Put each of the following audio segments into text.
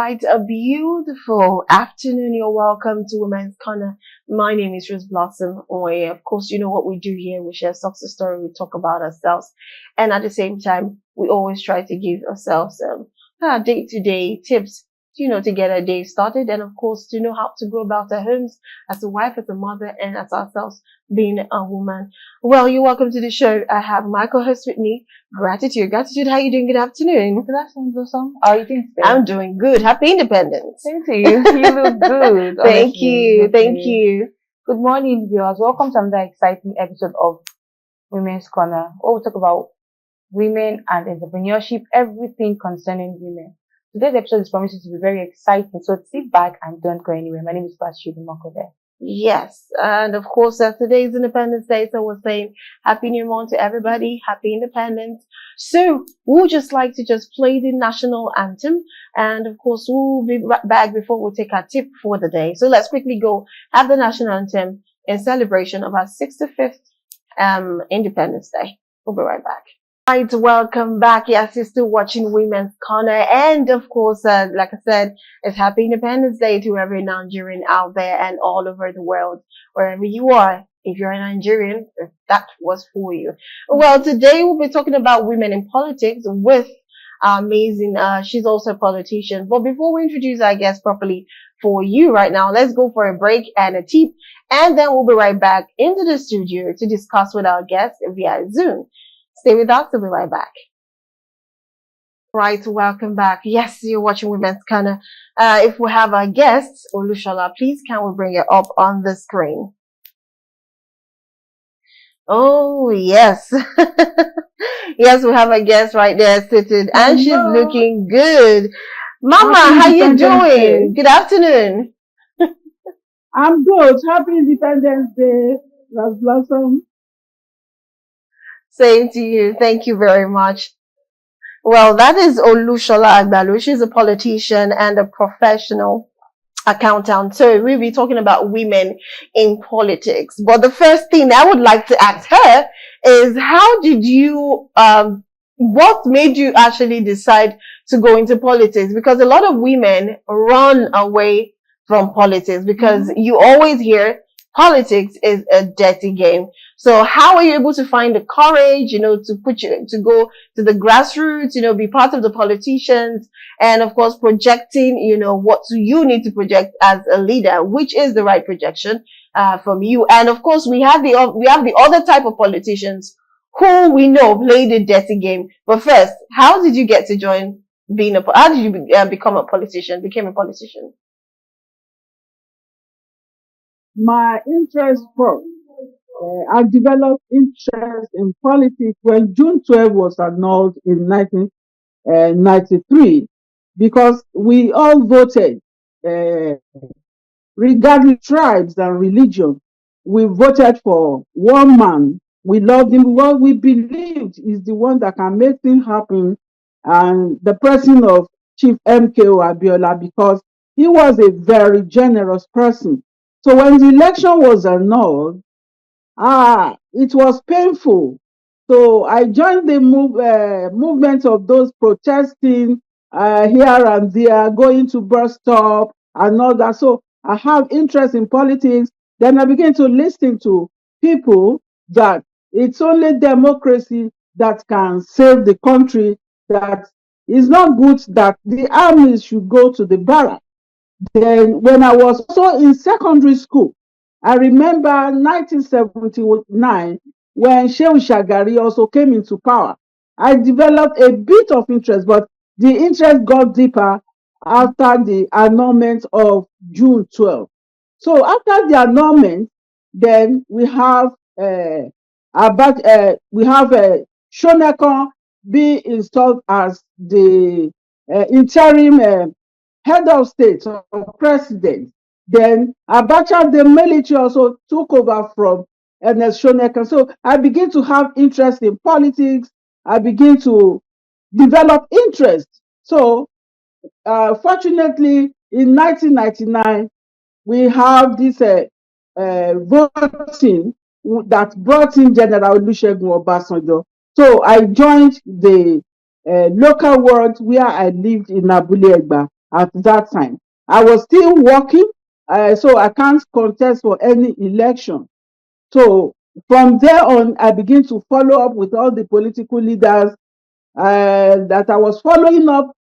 right, a beautiful afternoon. You're welcome to Women's Corner. My name is Rose Blossom Oye. Of course, you know what we do here. We share success story. We talk about ourselves, and at the same time, we always try to give ourselves day-to-day tips. To get our day started, and of course, to know how to go about our homes as a wife, as a mother, and as ourselves being a woman. Well, you're welcome to the show. I have my co-host with me. Gratitude. How you doing? Good afternoon. Good afternoon, Blossom. How are you doing today? I'm doing good. Happy Independence. Same to you. You look good. Thank you. Good morning, viewers. Welcome to another exciting episode of Women's Corner, where we talk about women and entrepreneurship, everything concerning women. Today's episode is promising to be very exciting, so sit back and don't go anywhere. My name is Pastor Mokode. Yes, and of course, today's Independence Day, so we're saying Happy New Month to everybody, Happy Independence. So, we'll just like to just play the national anthem, and of course, we'll be right back before we take our tip for the day. So, let's quickly go have the national anthem in celebration of our 65th Independence Day. We'll be right back. Right, welcome back. Yes, you're still watching Women's Corner, and of course, like I said, it's Happy Independence Day to every Nigerian out there and all over the world, wherever you are. If you're a Nigerian, that was for you. Well, today we'll be talking about women in politics with amazing. She's also a politician. But before we introduce our guest properly for you right now, let's go for a break and a tip, and then we'll be right back into the studio to discuss with our guest via Zoom. Stay with us, we'll be right back. Right, welcome back. Yes, you're watching Women's Corner. If we have our guests, Olushola, please can we bring it up on the screen? Oh, yes. Yes, we have a guest right there sitting, and she's looking good. Mama, how you doing? Good afternoon. I'm good. Happy Independence Day, Rose Blossom. Same to you. Thank you very much. Well, that is Olushola Agbalu. She's a politician and a professional accountant. So we'll be talking about women in politics. But the first thing I would like to ask her is, how did you, what made you actually decide to go into politics? Because a lot of women run away from politics because you always hear politics is a dirty game. So how are you able to find the courage, to go to the grassroots, be part of the politicians, and of course projecting, what you need to project as a leader, which is the right projection from you. And of course we have the other type of politicians who we know play the dirty game. But first, how did you get to join how did you become a politician? My interest I developed interest in politics when June 12 was annulled in 1993, because we all voted, regardless of tribes and religion. We voted for one man. We loved him. What we believed is the one that can make things happen, and the person of Chief MKO Abiola, because he was a very generous person. So when the election was annulled, it was painful. So I joined the movement of those protesting here and there, going to bus stop and all that. So I have interest in politics. Then I began to listen to people that it's only democracy that can save the country, that it's not good that the armies should go to the barracks. Then when I was also in secondary school, I remember 1979 when Shehu Shagari also came into power. I developed a bit of interest, but the interest got deeper after the annulment of June 12. So after the annulment, then we have Shonekan be installed as the interim head of state or president. Then Abacha, the military, also took over from Ernest Shonekan. So I began to have interest in politics. I began to develop interest. So fortunately, in 1999, we have this voting that brought in General Olusegun Obasanjo. So I joined the local world where I lived in Abule Egba. at that time. I was still working, so I can't contest for any election. So from there on, I begin to follow up with all the political leaders that I was following up.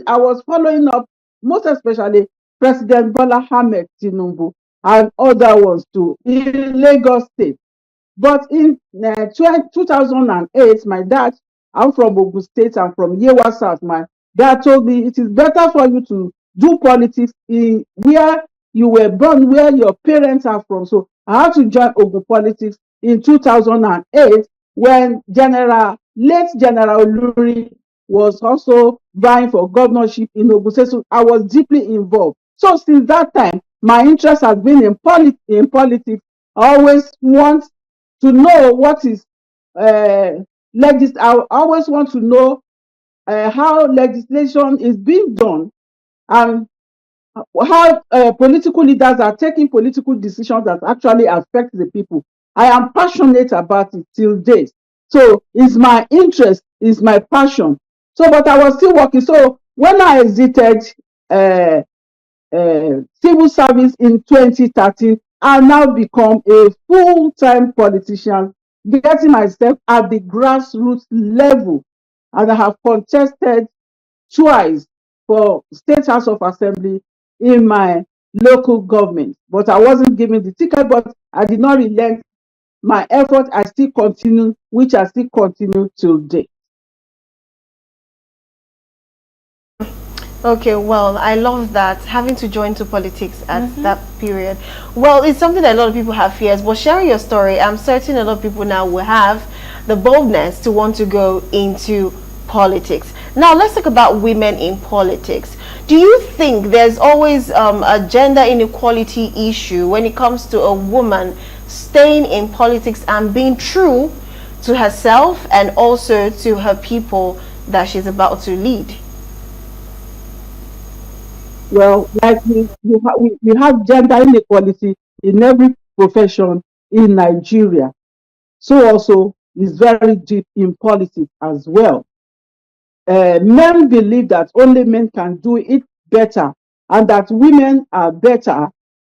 I was following up, most especially President Bola Ahmed Tinubu and other ones too in Lagos State. But in 2008, my dad, I'm from Ogun State, I'm from Yewa South. My dad told me it is better for you to do politics in where you were born, where your parents are from. So I had to join Ogun politics in 2008 when late General Oluri was also vying for governorship in Ogun State. So I was deeply involved. So since that time, my interest has been in politics. I always want to know what is I always want to know how legislation is being done and how political leaders are taking political decisions that actually affect the people. I am passionate about it till date. So it's my interest, it's my passion. So, but I was still working. So when I exited uh, civil service in 2013, I now become a full-time politician, getting myself at the grassroots level. And I have contested twice for State House of Assembly in my local government. But I wasn't given the ticket, but I did not relent my effort. I still continue, which I still continue today. Okay, well, I love that, having to join to politics at that period. Well, it's something that a lot of people have fears, but sharing your story, I'm certain a lot of people now will have the boldness to want to go into politics. Now, let's talk about women in politics. Do you think there's always a gender inequality issue when it comes to a woman staying in politics and being true to herself and also to her people that she's about to lead? Well, like we have gender inequality in every profession in Nigeria. So also is very deep in politics as well. Men believe that only men can do it better and that women are better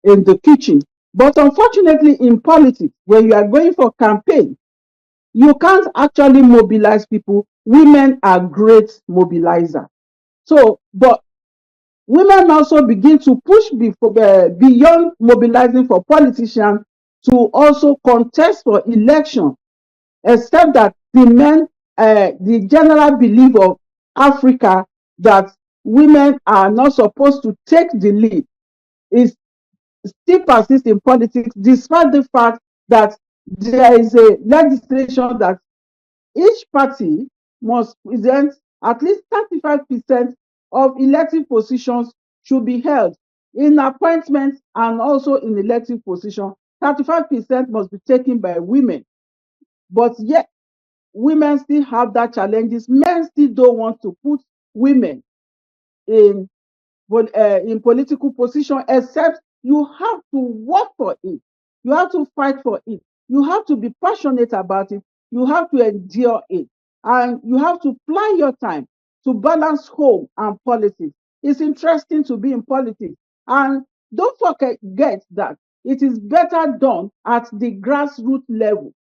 in the kitchen. But unfortunately, in politics, when you are going for campaign, you can't actually mobilize people. Women are great mobilizer. So, but women also begin to push beyond mobilizing for politicians to also contest for election, except that the general belief of Africa that women are not supposed to take the lead is still persists in politics, despite the fact that there is a legislation that each party must present at least 35% of elective positions should be held in appointments and also in elective position. 35% must be taken by women. But yet, women still have that challenges. Men still don't want to put women in political position, except you have to work for it. You have to fight for it. You have to be passionate about it. You have to endure it. And you have to plan your time to balance home and politics. It's interesting to be in politics. And don't forget that it is better done at the grassroots level.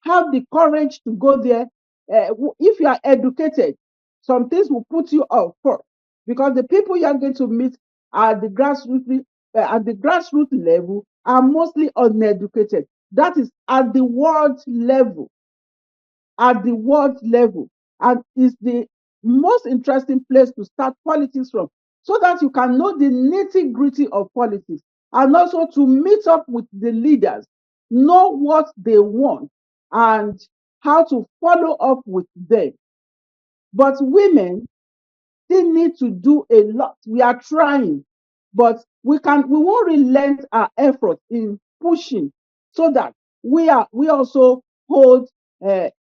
Have the courage to go there. If you are educated, some things will put you off first because the people you are going to meet at the grassroots level are mostly uneducated. That is at the world level. At the world level, and is the most interesting place to start politics from, so that you can know the nitty-gritty of politics and also to meet up with the leaders, know what they want and how to follow up with them. But women still need to do a lot. We are trying, but we won't relent our effort in pushing so that we also hold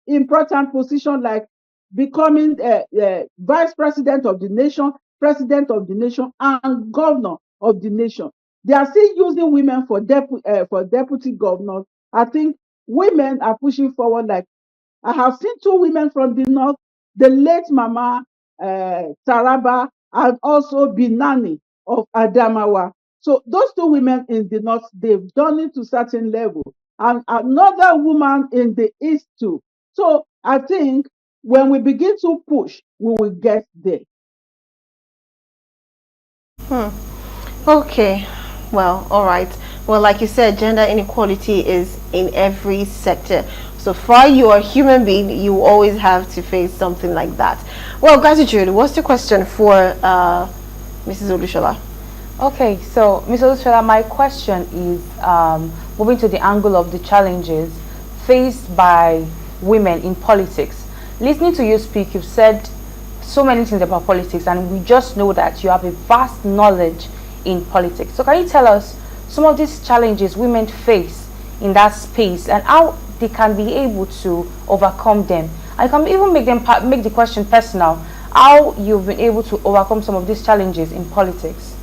important position like becoming vice president of the nation, president of the nation, and governor of the nation. They are still using women for deputy governors. I think women are pushing forward. Like I have seen two women from the north, the late Mama Taraba and also Binani of Adamawa. So those two women in the north, they've done it to certain level, and another woman in the east too. So I think when we begin to push, we will get there. Okay, well, all right. Well, like you said, gender inequality is in every sector. So far, you are a human being, you always have to face something like that. Well, gratitude. What's the question for Mrs. Olushola? Okay, so Ms. Olushola, my question is moving to the angle of the challenges faced by women in politics. Listening to you speak, you've said so many things about politics, and we just know that you have a vast knowledge in politics. So can you tell us some of these challenges women face in that space and how they can be able to overcome them? And you can even make the question personal, how you've been able to overcome some of these challenges in politics.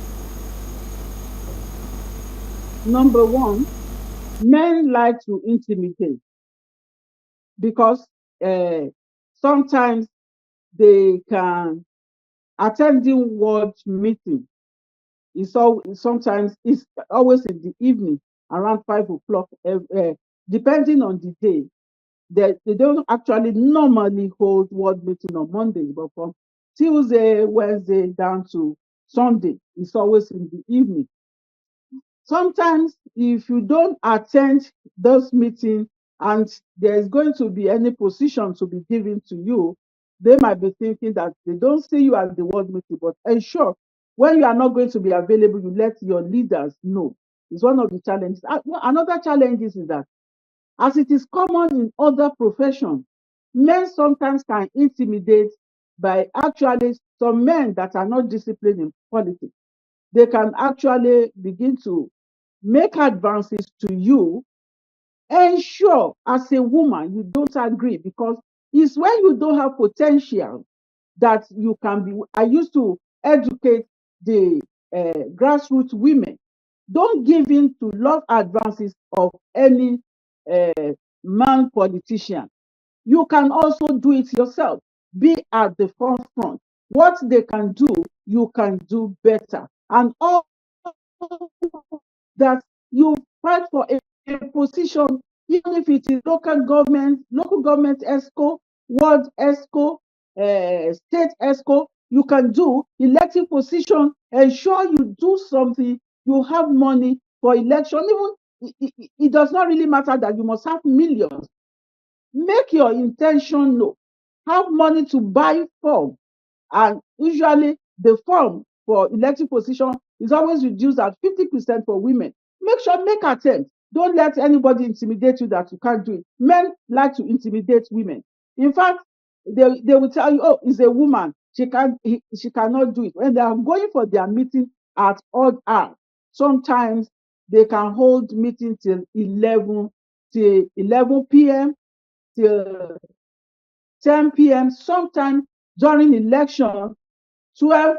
Number one, men like to intimidate because sometimes they can attending ward meeting. Sometimes it's always in the evening around 5 o'clock, depending on the day. They don't actually normally hold ward meeting on Mondays, but from Tuesday, Wednesday down to Sunday, it's always in the evening. Sometimes if you don't attend those meetings and there's going to be any position to be given to you, they might be thinking that they don't see you at the ward meeting, but ensure when you are not going to be available, you let your leaders know. It's one of the challenges. Another challenge is that, as it is common in other professions, men sometimes can intimidate by actually some men that are not disciplined in politics. They can actually begin to make advances to you. Ensure as a woman you don't agree, because it's when you don't have potential that you can be. I used to educate the grassroots women. Don't give in to love advances of any uh, man politician. You can also do it yourself. Be at the forefront. What they can do, you can do better. And all that you fight for a position, even if it is local government ESCO, ward ESCO, state ESCO, you can do elective position. Ensure you do something. You have money for election. Even it does not really matter that you must have millions. Make your intention known. Have money to buy form, and usually the form for elective position is always reduced at 50% for women. Make attempt. Don't let anybody intimidate you that you can't do it. Men like to intimidate women. In fact, they will tell you, oh, it's a woman, she cannot do it. When they are going for their meeting at odd hours, sometimes they can hold meeting till 11 p.m. till 10 p.m. Sometimes during election, 12,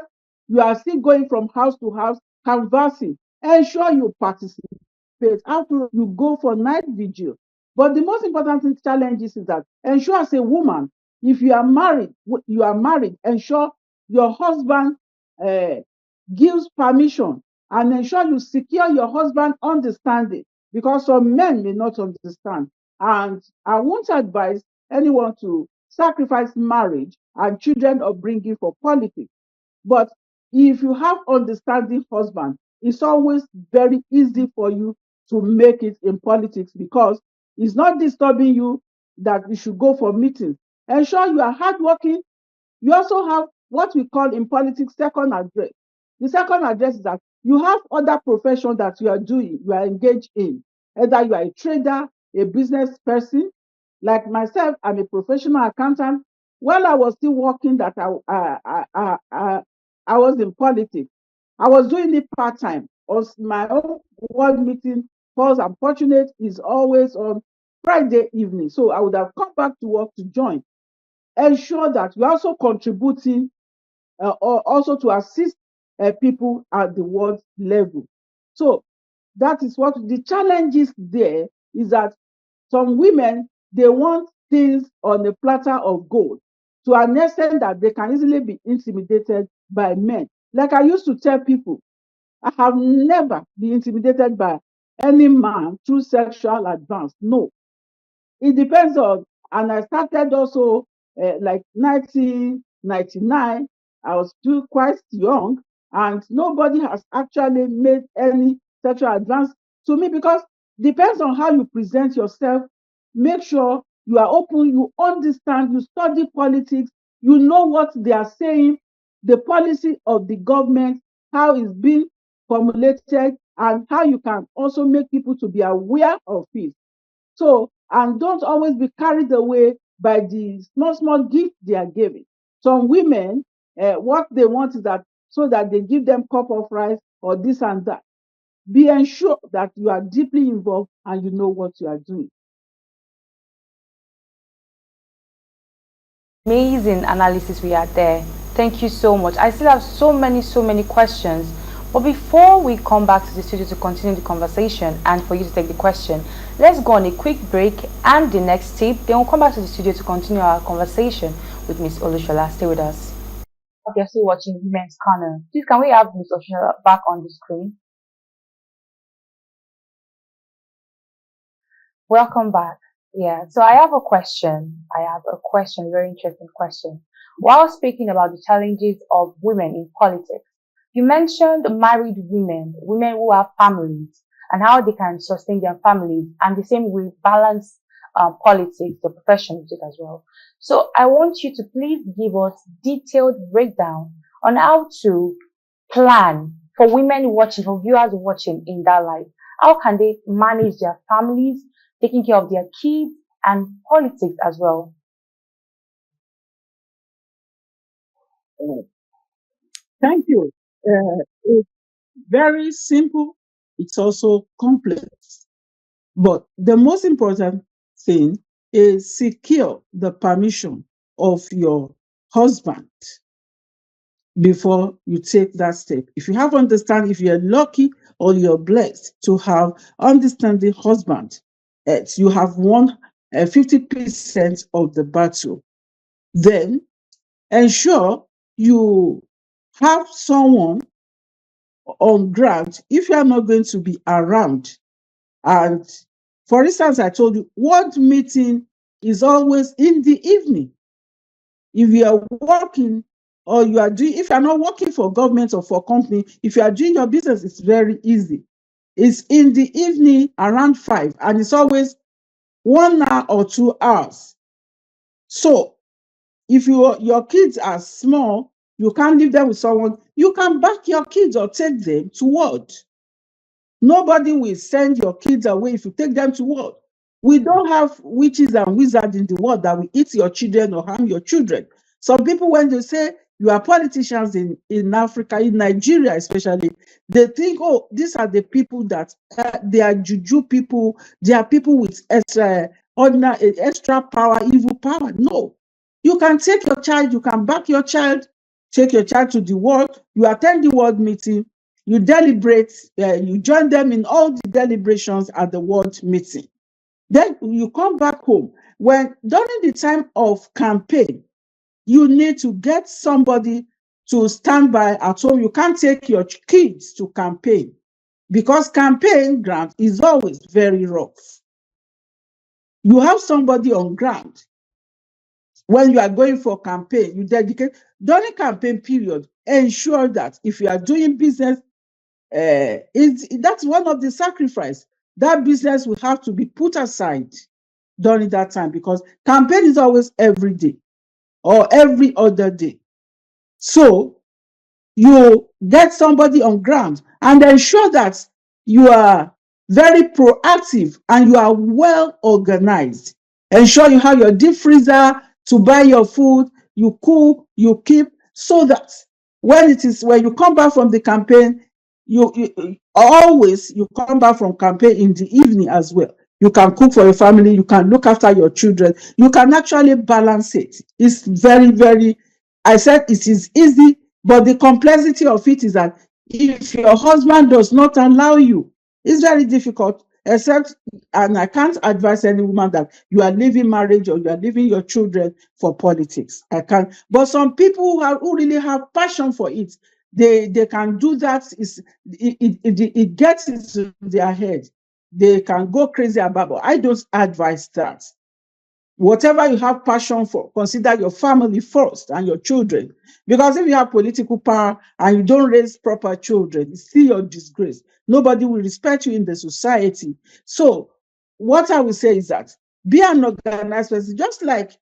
you are still going from house to house canvassing. Ensure you participate. After you go for night vigil. But the most important challenge is that ensure as a woman, if you are married, ensure your husband uh, gives permission, and ensure you secure your husband understanding, because some men may not understand. And I won't advise anyone to sacrifice marriage and children upbringing for politics. But if you have understanding husband, it's always very easy for you to make it in politics, because it's not disturbing you that you should go for meetings. Ensure you are hardworking. You also have what we call in politics second address. The second address is that you have other professions that you are engaged in. Either you are a trader, a business person. Like myself, I'm a professional accountant. While I was still working, I was in politics. I was doing it part time. My own world meeting, because I'm fortunate, is always on Friday evening. So I would have come back to work to join. Ensure that you're also contributing, or also to assist people at the world level. So that is what the challenge is. There is that some women, they want things on a platter of gold, to an extent that they can easily be intimidated by men. Like I used to tell people, I have never been intimidated by any man through sexual advance. No, it depends on, and I started also like 1999. I was still quite young, and nobody has actually made any sexual advance to me, because depends on how you present yourself. Make sure you are open, you understand, you study politics, you know what they are saying, the policy of the government, how it's being formulated, and how you can also make people to be aware of it. So, and don't always be carried away by the small, small gifts they are giving. Some women, what they want is that so that they give them cup of rice or this and that. Be ensured that you are deeply involved and you know what you are doing. Amazing analysis we had there. Thank you so much. I still have so many questions. But before we come back to the studio to continue the conversation and for you to take the question, let's go on a quick break and the next tip. Then we'll come back to the studio to continue our conversation with Miss Olushola. Stay with us. If you're still watching Women's Corner, please can we have Miss Olushola back on the screen? Welcome back. Yeah, so I have a question. Very interesting question. While speaking about the challenges of women in politics, you mentioned married women, women who have families, and how they can sustain their families, and the same way balance politics, the profession with it as well. So I want you to please give us detailed breakdown on how to plan for women watching, for viewers watching in that life. How can they manage their families, taking care of their kids, and politics as well? Thank you. It's very simple. It's also complex. But the most important thing is secure the permission of your husband before you take that step. If you have understand, if you're lucky or you're blessed to have understanding husband, you have won 50% of the battle. Then ensure you have someone on ground if you are not going to be around. And for instance, I told you, ward meeting is always in the evening. If you are working or you are doing, if you are not working for government or for company, if you are doing your business, it's very easy. It's in the evening around 5, and it's always 1 hour or 2 hours. So if your kids are small, you can't leave them with someone, you can back your kids or take them to ward. Nobody will send your kids away if you take them to ward. We don't have witches and wizards in the world that will eat your children or harm your children. Some people, when they say you are politicians in Africa, in Nigeria especially, they think, oh, these are the people that they are juju people, they are people with extra power, evil power. No. You can take your child, you can back your child, take your child to the ward, you attend the ward meeting, you deliberate, you join them in all the deliberations at the ward meeting. Then you come back home. When during the time of campaign, you need to get somebody to stand by at home. You can't take your kids to campaign because campaign ground is always very rough. You have somebody on ground. When you are going for campaign, you dedicate during campaign period. Ensure that if you are doing business, that's one of the sacrifice. That business will have to be put aside during that time because campaign is always every day or every other day. So you get somebody on ground and ensure that you are very proactive and you are well organized. Ensure you have your deep freezer to buy your food, you cook, you keep, so that when you come back from the campaign, you come back from campaign in the evening as well. You can cook for your family, you can look after your children, you can actually balance it. It's very, very, I said it is easy, but the complexity of it is that if your husband does not allow you, it's very difficult. except, and I can't advise any woman that you are leaving marriage or you are leaving your children for politics. I can't. But some people who really have passion for it, they can do that. It gets into their head. They can go crazy about it. I don't advise that. Whatever you have passion for, consider your family first and your children. Because if you have political power and you don't raise proper children, it's still your disgrace. Nobody will respect you in the society. So what I will say is that be an organized person, just like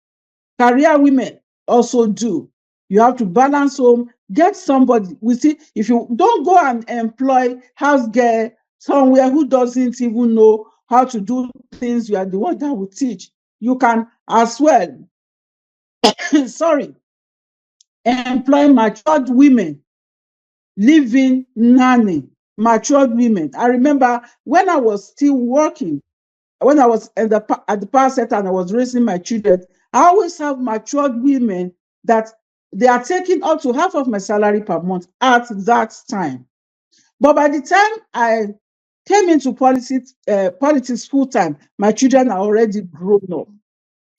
career women also do. You have to balance home, get somebody. We see, if you don't go and employ house girl somewhere who doesn't even know how to do things, you are the one that will teach. You can as well, sorry, employ matured women, living nanny, matured women. I remember when I was still working, when I was at the power center and I was raising my children, I always have matured women that they are taking up to half of my salary per month at that time. But by the time I came into politics full time, my children are already grown up.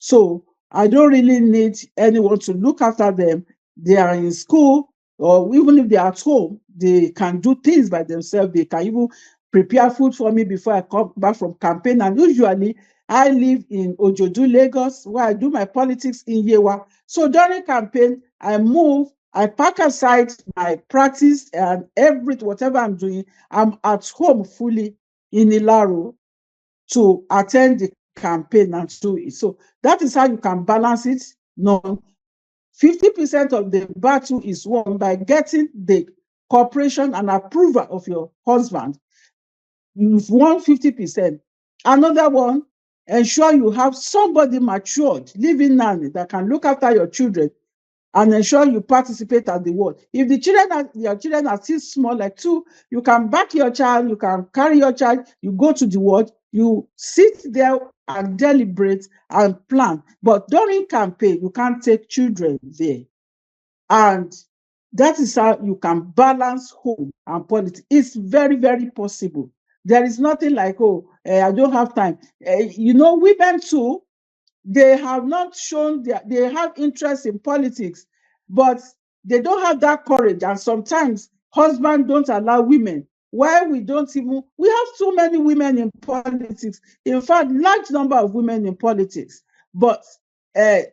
So I don't really need anyone to look after them. They are in school, or even if they are at home, they can do things by themselves. They can even prepare food for me before I come back from campaign. And usually I live in Ojodu, Lagos, where I do my politics in Yewa. So during campaign, I move, I pack aside my practice and whatever I'm doing, I'm at home fully in Ilaro to attend the campaign and do it. So that is how you can balance it. No, 50% of the battle is won by getting the cooperation and approval of your husband. You've won 50%. Another one, ensure you have somebody matured, living nanny that can look after your children and ensure you participate at the ward. If your children are still small, like 2, you can back your child, you can carry your child, you go to the ward, you sit there and deliberate and plan. But during campaign, you can't take children there. And that is how you can balance home and politics. It's very, very possible. There is nothing like, I don't have time. Women too, they have not shown they have interest in politics, but they don't have that courage. And sometimes husbands don't allow women. Why we have so many women in politics. In fact, large number of women in politics, but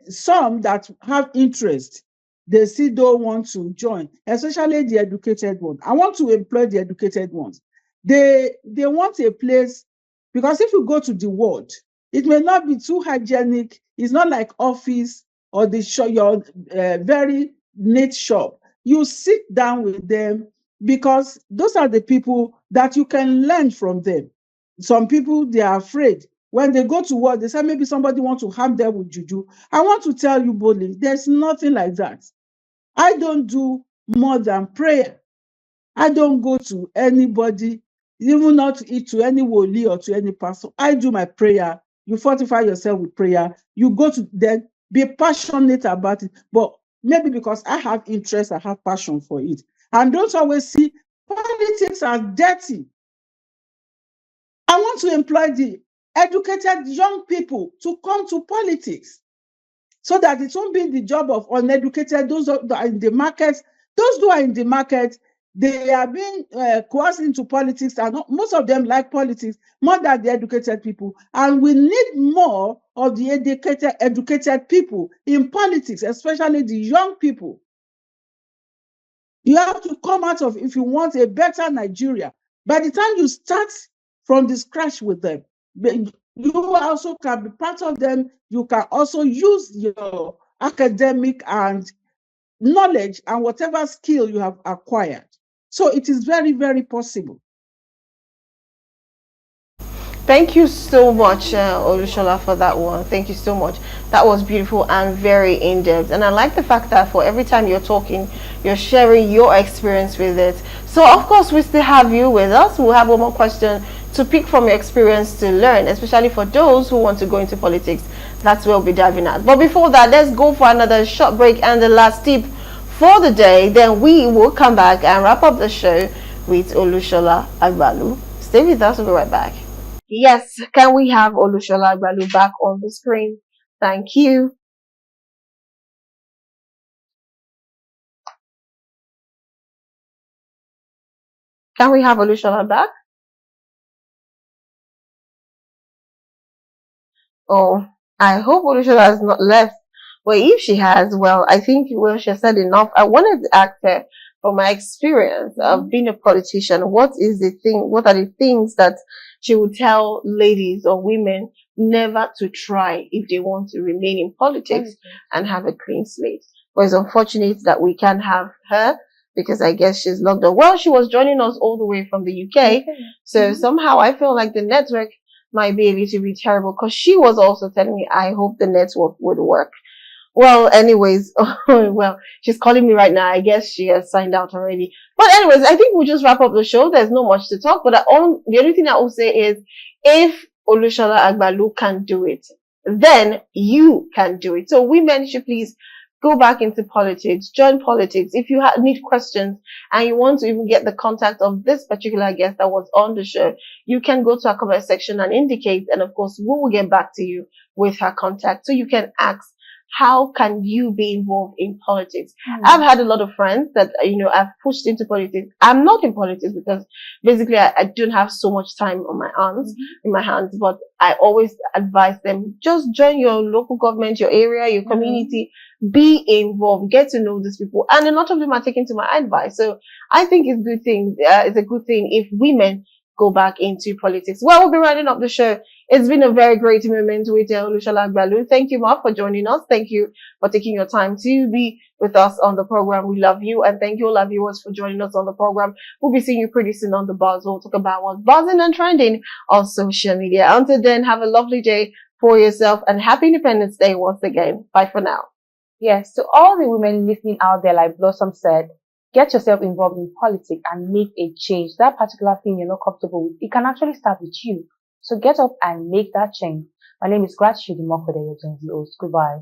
some that have interest, they still don't want to join, especially the educated ones. I want to employ the educated ones. They want a place, because if you go to the ward, it may not be too hygienic. It's not like office or your very neat shop. You sit down with them, because those are the people that you can learn from them. Some people, they are afraid. When they go to work, they say maybe somebody wants to harm them with juju. I want to tell you boldly, there's nothing like that. I don't do more than prayer. I don't go to anybody, even not to eat to any woli or to any pastor. I do my prayer. You fortify yourself with prayer. You go to them, be passionate about it. But maybe because I have interest, I have passion for it. And don't always see politics as dirty. I want to employ the educated young people to come to politics, so that it won't be the job of uneducated, those who are in the market. Those who are in the market, they are being coerced into politics, and most of them like politics more than the educated people. And we need more of the educated people in politics, especially the young people. You have to come out of, if you want a better Nigeria, by the time you start from the scratch with them, you also can be part of them. You can also use your academic and knowledge and whatever skill you have acquired. So it is very, very possible. Thank you so much, Olushola, for that one. Thank you so much. That was beautiful and very in-depth. And I like the fact that for every time you're talking, you're sharing your experience with it. So, of course, we still have you with us. We'll have one more question to pick from your experience to learn, especially for those who want to go into politics. That's where we'll be diving at. But before that, let's go for another short break and the last tip for the day. Then we will come back and wrap up the show with Olushola Agbalu. Stay with us. We'll be right back. Yes, can we have Olushola Agbalu back on the screen? Thank you. Can we have Olushola back? Oh, I hope Olushola has not left. Well, if she has, well, I think she has said enough. I wanted to ask her, from my experience of being a politician, what are the things that she would tell ladies or women never to try if they want to remain in politics and have a clean slate? But it's unfortunate that we can't have her because I guess she's locked up. Well, she was joining us all the way from the UK. So somehow I feel like the network might be a little bit terrible because she was also telling me, I hope the network would work. Well, anyways, well, she's calling me right now. I guess she has signed out already. But anyways, I think we'll just wrap up the show. There's not much to talk, but the only thing I will say is if Olushola Agbalu can do it, then you can do it. So women should please go back into politics, join politics. If you need questions and you want to even get the contact of this particular guest that was on the show, you can go to our comment section and indicate. And of course, we will get back to you with her contact. So you can ask, how can you be involved in politics? I've had a lot of friends that, I've pushed into politics. I'm not in politics because basically I don't have so much time on my hands, but I always advise them, just join your local government, your area, your community, be involved, get to know these people. And a lot of them are taking to my advice. So I think it's a good thing. It's a good thing if women go back into politics. Well, we'll be wrapping up the show. It's been a very great moment with Olushola Agbalu. Thank you, Ma, for joining us. Thank you for taking your time to be with us on the program. We love you. And thank you, all our viewers, for joining us on the program. We'll be seeing you pretty soon on the buzz. We'll talk about what's buzzing and trending on social media. Until then, have a lovely day for yourself and happy Independence Day once again. Bye for now. Yes, to all the women listening out there, like Blossom said, get yourself involved in politics and make a change. That particular thing you're not comfortable with, it can actually start with you. So get up and make that change. My name is Gratitude Imokode, your Gen Z host. Goodbye.